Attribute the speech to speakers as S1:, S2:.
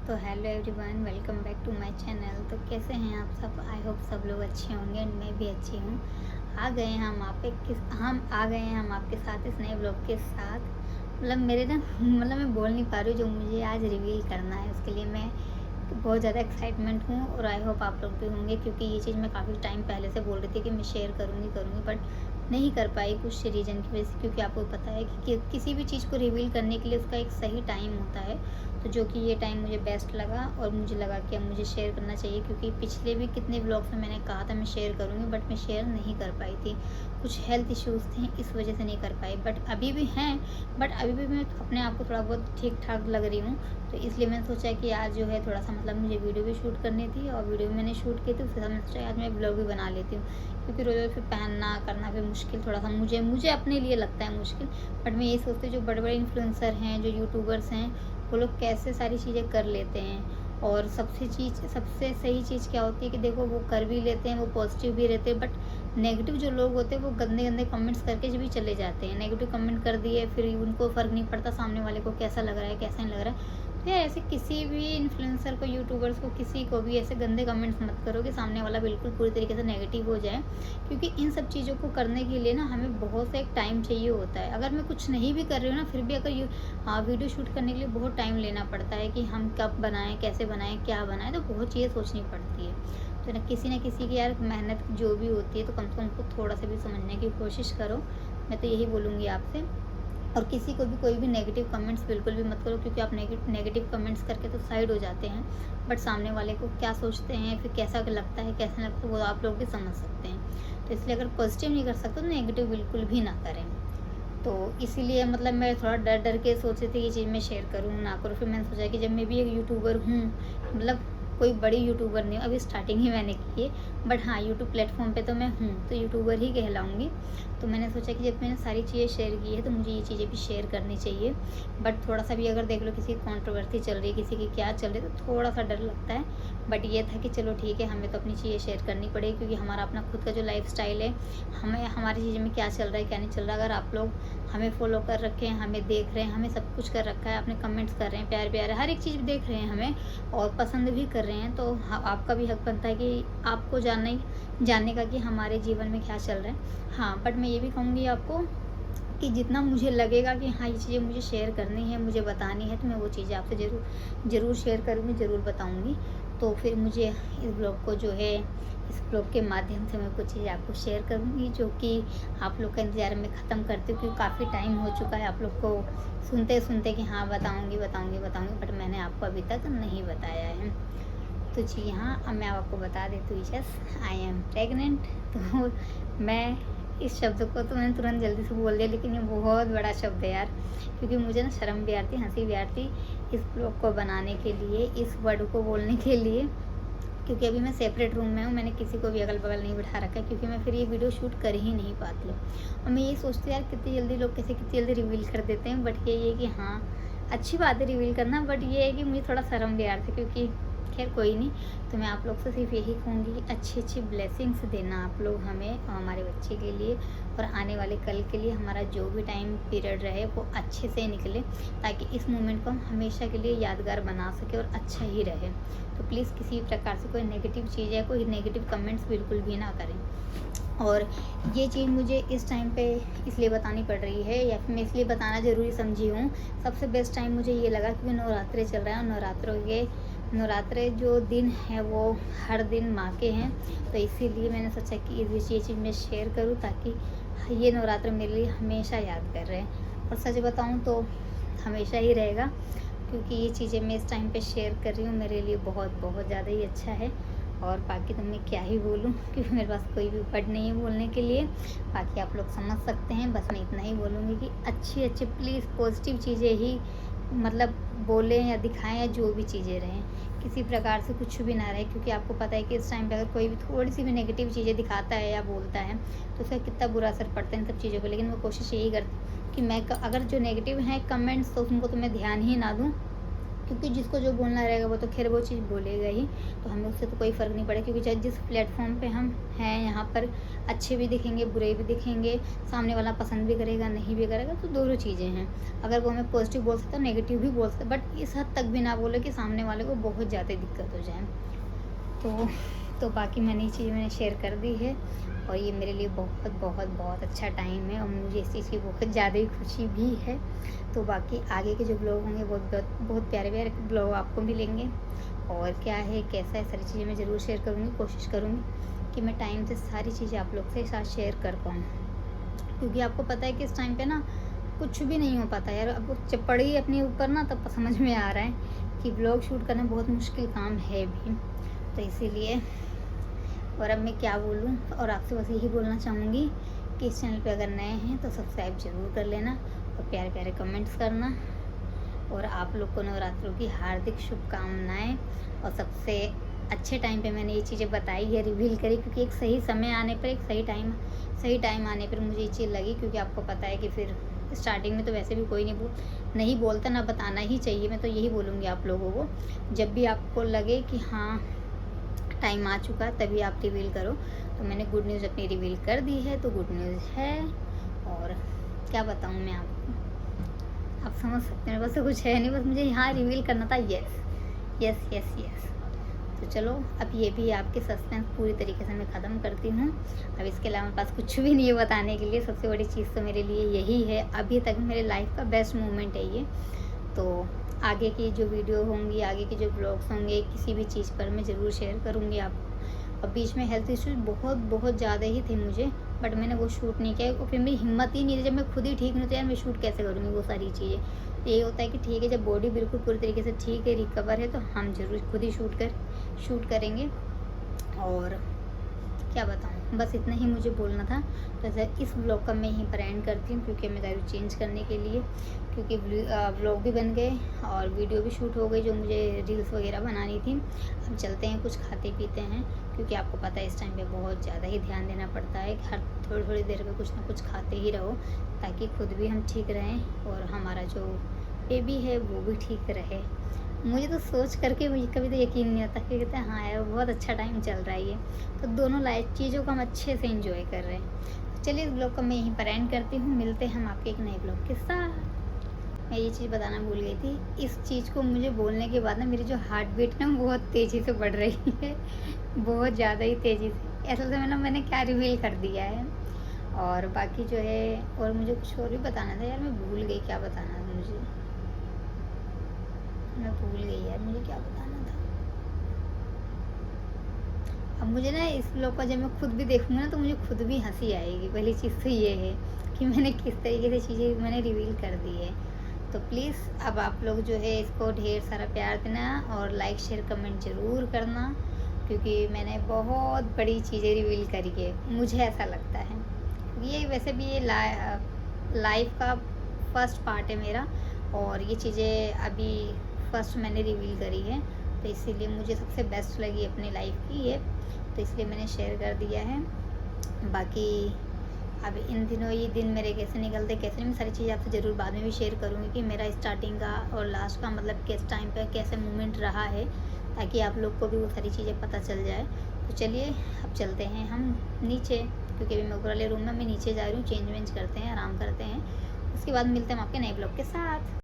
S1: तो hello everyone, welcome back to my channel. तो कैसे हैं आप सब? आई होप सब लोग अच्छे होंगे एंड मैं भी अच्छी हूँ। हम आ गए हैं हम आपके साथ इस नए ब्लॉग के साथ। मैं बोल नहीं पा रही हूँ। जो मुझे आज रिवील करना है उसके लिए मैं बहुत ज़्यादा एक्साइटमेंट हूँ और आई होप आप लोग भी होंगे, क्योंकि ये चीज़ मैं काफ़ी टाइम पहले से बोल रही थी कि मैं शेयर करूँगी बट नहीं कर पाई कुछ रीज़न की वजह से। क्योंकि आपको पता है कि किसी भी चीज़ को रिवील करने के लिए उसका एक सही टाइम होता है। तो जो कि ये टाइम मुझे बेस्ट लगा और मुझे लगा कि अब मुझे शेयर करना चाहिए, क्योंकि पिछले भी कितने ब्लॉग्स में मैंने कहा था मैं शेयर करूँगी बट मैं शेयर नहीं कर पाई थी। कुछ हेल्थ इश्यूज़ थे, इस वजह से नहीं कर पाई। बट अभी भी हैं, बट अभी भी मैं अपने आप को थोड़ा बहुत ठीक ठाक लग रही हूँ। तो इसलिए मैंने सोचा कि आज जो है थोड़ा सा मुझे वीडियो भी शूट करनी थी और वीडियो भी मैंने शूट की थी। उसके साथ मैंने सोचा आज मैं ब्लॉग भी बना लेती हूँ, क्योंकि रोज़ रोज़ फिर पहनना करना फिर मुश्किल थोड़ा सा मुझे अपने लिए लगता है मुश्किल। बट मैं यही सोचती हूँ जो बड़े बड़े इन्फ्लुएंसर हैं, जो यूट्यूबर्स हैं, वो लोग कैसे सारी चीज़ें कर लेते हैं। और सबसे सही चीज़ क्या होती है कि देखो वो कर भी लेते हैं, वो पॉजिटिव भी रहते हैं। बट नेगेटिव जो लोग होते हैं वो गंदे गंदे कमेंट्स करके भी चले जाते हैं। नेगेटिव कमेंट कर दिए, फिर उनको फ़र्क नहीं पड़ता सामने वाले को कैसा लग रहा है कैसा नहीं लग रहा है। तो यार ऐसे किसी भी इन्फ्लुएंसर को, यूट्यूबर्स को, किसी को भी ऐसे गंदे कमेंट्स मत करो कि सामने वाला बिल्कुल पूरी तरीके से नेगेटिव हो जाए। क्योंकि इन सब चीज़ों को करने के लिए ना हमें बहुत सा एक टाइम चाहिए होता है। अगर मैं कुछ नहीं भी कर रही हूँ ना, फिर भी अगर वीडियो शूट करने के लिए बहुत टाइम लेना पड़ता है कि हम कब बनाएं, कैसे बनाएं, क्या बनाएं, तो बहुत चीज़ें सोचनी पड़ती है। तो ना किसी की यार मेहनत जो भी होती है तो कम से कम उनको थोड़ा सा भी समझने की कोशिश करो। मैं तो यही बोलूँगी आपसे। और किसी को भी कोई भी नेगेटिव कमेंट्स बिल्कुल भी मत करो, क्योंकि आप नेगेटिव कमेंट्स करके तो साइड हो जाते हैं। बट सामने वाले को क्या सोचते हैं, फिर कैसा लगता है कैसा नहीं लगता, वो आप लोग भी समझ सकते हैं। तो इसलिए अगर पॉजिटिव नहीं कर सकते तो नेगेटिव बिल्कुल भी ना करें। तो इसीलिए मैं थोड़ा डर डर के सोच रही थी ये चीज़ मैं शेयर करूँ ना करूँ। फिर मैंने सोचा कि जब मैं भी एक यूट्यूबर हूँ, कोई बड़ी यूट्यूबर नहीं हूँ, अभी स्टार्टिंग ही मैंने की है। बट हाँ, यूट्यूब प्लेटफॉर्म पे तो मैं हूँ, तो यूट्यूबर ही कहलाऊँगी। तो मैंने सोचा कि जब मैंने सारी चीज़ें शेयर की है तो मुझे ये चीज़ें भी शेयर करनी चाहिए। बट थोड़ा सा भी अगर देख लो किसी की कॉन्ट्रोवर्सी चल रही है, किसी की क्या चल रही है, तो थोड़ा सा डर लगता है। बट ये था कि चलो ठीक है, हमें तो अपनी चीज़ें शेयर करनी पड़ेगी, क्योंकि हमारा अपना खुद का जो लाइफ स्टाइल है, हमें हमारी चीज़ों में क्या चल रहा है क्या नहीं चल रहा। अगर आप लोग हमें फॉलो कर रखे हैं, हमें देख रहे हैं, हमें सब कुछ कर रखा है, अपने कमेंट्स कर रहे हैं, प्यार प्यार हर एक चीज़ देख रहे हैं हमें और पसंद भी कर रहे हैं, तो आपका भी हक बनता है कि आपको जानने का कि हमारे जीवन में क्या चल रहा है। हाँ, बट मैं ये भी कहूँगी आपको कि जितना मुझे लगेगा कि हाँ ये चीज़ें मुझे शेयर करनी है, मुझे बतानी है, तो मैं वो चीज़ें आपसे ज़रूर शेयर करूँगी, ज़रूर बताऊँगी। तो फिर मुझे इस ब्लॉग को जो है, इस ब्लॉग के माध्यम से मैं कुछ चीज़ें आपको शेयर करूँगी, जो कि आप लोग का इंतज़ार मैं ख़त्म करती हूँ, क्योंकि काफ़ी टाइम हो चुका है आप लोग को सुनते कि हाँ बताऊँगी, बट मैंने आपको अभी तक नहीं बताया है। तो जी हाँ, अब मैं आपको बता देती हूँ, यस आई एम प्रेग्नेंट। तो मैं इस शब्द को तो मैंने तुरंत जल्दी से बोल दिया, लेकिन ये बहुत बड़ा शब्द है यार, क्योंकि मुझे ना शर्म भी आती, हंसी भी आती इस ब्लॉग को बनाने के लिए, इस वर्ड को बोलने के लिए। क्योंकि अभी मैं सेपरेट रूम में हूँ, मैंने किसी को भी अगल बगल नहीं बिठा रखा है, क्योंकि मैं फिर ये वीडियो शूट कर ही नहीं पाती। और मैं ये सोचती हूँ यार कितनी जल्दी लोग कितनी जल्दी रिवील कर देते हैं। बट ये कि हाँ, अच्छी बात है रिवील करना, बट ये है कि मुझे थोड़ा शर्म भी आ रहा था, क्योंकि खैर कोई नहीं। तो मैं आप लोग से सिर्फ यही कहूँगी कि अच्छी ब्लेसिंग्स देना आप लोग हमें और हमारे बच्चे के लिए, और आने वाले कल के लिए हमारा जो भी टाइम पीरियड रहे वो अच्छे से निकले, ताकि इस मोमेंट को हम हमेशा के लिए यादगार बना सके और अच्छा ही रहे। तो प्लीज़ किसी प्रकार से कोई नेगेटिव चीज़ है, कोई नेगेटिव कमेंट्स बिल्कुल भी ना करें। और ये चीज़ मुझे इस टाइम पे इसलिए बतानी पड़ रही है, या फिर मैं इसलिए बताना ज़रूरी समझी हूँ। सबसे बेस्ट टाइम मुझे ये लगा, क्योंकि नवरात्रे चल रहे हैं और नवरात्रे जो दिन हैं वो हर दिन माँ के हैं। तो इसीलिए मैंने सोचा कि ये चीज़ मैं शेयर करूँ, ताकि ये नवरात्र मेरे लिए हमेशा याद कर रहे हैं। और सच बताऊँ तो हमेशा ही रहेगा, क्योंकि ये चीज़ें मैं इस टाइम पे शेयर कर रही हूँ, मेरे लिए बहुत ज़्यादा ही अच्छा है। और बाकी तो मैं क्या ही बोलूँ, क्योंकि मेरे पास कोई भी वर्ड नहीं है बोलने के लिए। बाकी आप लोग समझ सकते हैं, बस मैं इतना ही बोलूँगी कि अच्छी प्लीज़ पॉजिटिव चीज़ें ही बोलें या दिखाएं, या जो भी चीज़ें रहें, किसी प्रकार से कुछ भी ना रहे। क्योंकि आपको पता है कि इस टाइम पे अगर कोई भी थोड़ी सी भी नेगेटिव चीज़ें दिखाता है या बोलता है, तो उसका कितना बुरा असर पड़ता है इन सब चीज़ों पर। लेकिन मैं कोशिश यही करती हूँ कि मैं अगर जो नेगेटिव हैं कमेंट्स, तो उनको तो मैं ध्यान ही ना दूँ, क्योंकि जिसको जो बोलना रहेगा वो तो खैर वो चीज़ बोलेगा ही, तो हमें उससे तो कोई फ़र्क नहीं पड़ेगा, क्योंकि चाहे जिस प्लेटफॉर्म पे हम हैं यहाँ पर अच्छे भी दिखेंगे, बुरे भी दिखेंगे, सामने वाला पसंद भी करेगा, नहीं भी करेगा, तो दोनों चीज़ें हैं। अगर वो हमें पॉजिटिव बोल सकता है, नेगेटिव भी बोल सकता है, बट इस हद तक भी ना बोले कि सामने वाले को बहुत ज़्यादा दिक्कत हो जाए। तो बाकी मैंने ये चीज़ मैंने शेयर कर दी है, और ये मेरे लिए बहुत बहुत बहुत अच्छा टाइम है, और मुझे इस चीज़ की बहुत ज़्यादा ही खुशी भी है। तो बाकी आगे के जो ब्लॉग होंगे बहुत बहुत बहुत प्यारे प्यारे ब्लॉग आपको मिलेंगे, और क्या है कैसा है सारी चीज़ें मैं ज़रूर शेयर करूँगी, कोशिश करूँगी कि मैं टाइम से सारी चीज़ें आप लोग के साथ शेयर कर पाऊँ, क्योंकि आपको पता है कि इस टाइम पे ना कुछ भी नहीं हो पाता यार। अब जब पड़ी अपने ऊपर ना, तब समझ में आ रहा है कि ब्लॉग शूट करना बहुत मुश्किल काम है भी, तो इसीलिए। और अब मैं क्या बोलूँ, और आपसे बस यही बोलना चाहूँगी कि इस चैनल पे अगर नए हैं तो सब्सक्राइब ज़रूर कर लेना, और प्यारे प्यारे कमेंट्स करना, और आप लोग को नवरात्रों की हार्दिक शुभकामनाएं। और सबसे अच्छे टाइम पे मैंने ये चीज़ें बताई है, रिवील करी, क्योंकि एक सही समय आने पर, एक सही टाइम आने पर मुझे ये चीज़ लगी, क्योंकि आपको पता है कि फिर स्टार्टिंग में तो वैसे भी कोई नहीं बोलता, ना बताना ही चाहिए। मैं तो यही बोलूँगी आप लोगों को, जब भी आपको लगे कि हाँ टाइम आ चुका तभी आप रिवील करो। तो मैंने गुड न्यूज़ अपनी रिवील कर दी है, तो गुड न्यूज़ है, और क्या बताऊँ मैं आपको, आप समझ सकते हैं, बस कुछ है नहीं, बस मुझे यहाँ रिवील करना था। Yes yes yes yes. तो चलो, अब ये भी आपके सस्पेंस पूरी तरीके से मैं ख़त्म करती हूँ। अब इसके अलावा मेरे पास कुछ भी नहीं है बताने के लिए। सबसे बड़ी चीज़ तो मेरे लिए यही है, अभी तक मेरे लाइफ का बेस्ट मोमेंट है ये। तो आगे की जो वीडियो होंगी, आगे के जो ब्लॉग्स होंगे, किसी भी चीज़ पर मैं ज़रूर शेयर करूँगी आपको। और बीच में हेल्थ इश्यूज बहुत बहुत ज़्यादा ही थे मुझे, बट मैंने वो शूट नहीं किया, और फिर मेरी हिम्मत ही नहीं थी। जब मैं खुद ही ठीक नहीं थी यार, मैं शूट कैसे करूँगी वो सारी चीज़ें। तो ये होता है कि ठीक है, जब बॉडी बिल्कुल पूरी तरीके से ठीक है, रिकवर है, तो हम ज़रूर खुद ही शूट करेंगे। और क्या बताऊँ, बस इतना ही मुझे बोलना था। तो इस ब्लॉग का मैं यहीं पर एंड करती हूँ, क्योंकि मैं जा रही हूँ चेंज करने के लिए, क्योंकि ब्लॉग भी बन गए और वीडियो भी शूट हो गई जो मुझे रील्स वगैरह बनानी थी। अब चलते हैं, कुछ खाते पीते हैं, क्योंकि आपको पता है इस टाइम पे बहुत ज़्यादा ही ध्यान देना पड़ता है। हर थोड़ी थोड़ी देर में कुछ ना कुछ खाते ही रहो, ताकि खुद भी हम ठीक रहें और हमारा जो बेबी है वो भी ठीक रहे। मुझे तो सोच करके मुझे कभी तो यकीन नहीं होता, कि कहते हैं हाँ यार बहुत अच्छा टाइम चल रहा है ये। तो दोनों लाइफ चीज़ों को हम अच्छे से एंजॉय कर रहे हैं। तो चलिए, इस ब्लॉग को मैं यहीं पर एंड करती हूँ। मिलते हैं हम आपके एक नए ब्लॉग के साथ। मैं ये चीज़ बताना भूल गई थी, इस चीज़ को मुझे बोलने के बाद ना मेरी जो हार्ट बीट ना बहुत तेज़ी से बढ़ रही है, बहुत ज़्यादा ही तेज़ी से। ऐसा तो मैंने क्या रिवील कर दिया है। और बाकी जो है, और मुझे कुछ और भी बताना था यार, मैं भूल गई क्या बताना था मुझे, मैं भूल गई यार मुझे क्या बताना था। अब मुझे ना इस ब्लॉग का जब मैं खुद भी देखूँगी ना, तो मुझे खुद भी हंसी आएगी। पहली चीज़ तो ये है कि मैंने किस तरीके से चीज़ें मैंने रिवील कर दी है। तो प्लीज़ अब आप लोग जो है इसको ढेर सारा प्यार देना, और लाइक शेयर कमेंट ज़रूर करना, क्योंकि मैंने बहुत बड़ी चीज़ें रिवील करी है, मुझे ऐसा लगता है। ये वैसे भी ये लाइफ का फर्स्ट पार्ट है मेरा, और ये चीज़ें अभी फर्स्ट मैंने रिवील करी है, तो इसीलिए मुझे सबसे बेस्ट लगी अपनी लाइफ की ये, तो इसलिए मैंने शेयर कर दिया है। बाकी अब इन दिनों ये दिन मेरे कैसे निकलते कैसे नहीं, मैं सारी चीज़ें आपसे ज़रूर बाद में भी शेयर करूँगी कि मेरा स्टार्टिंग का और लास्ट का मतलब किस टाइम पे कैसे मोमेंट रहा है, ताकि आप लोग को भी वो सारी चीज़ें पता चल जाए। तो चलिए, अब चलते हैं हम नीचे, क्योंकि अभी मैं ऊपर वाले रूम में मैं नीचे जा रही हूँ, चेंज वेंज करते हैं, आराम करते हैं, उसके बाद मिलते हैं हम आपके नए ब्लॉग के साथ।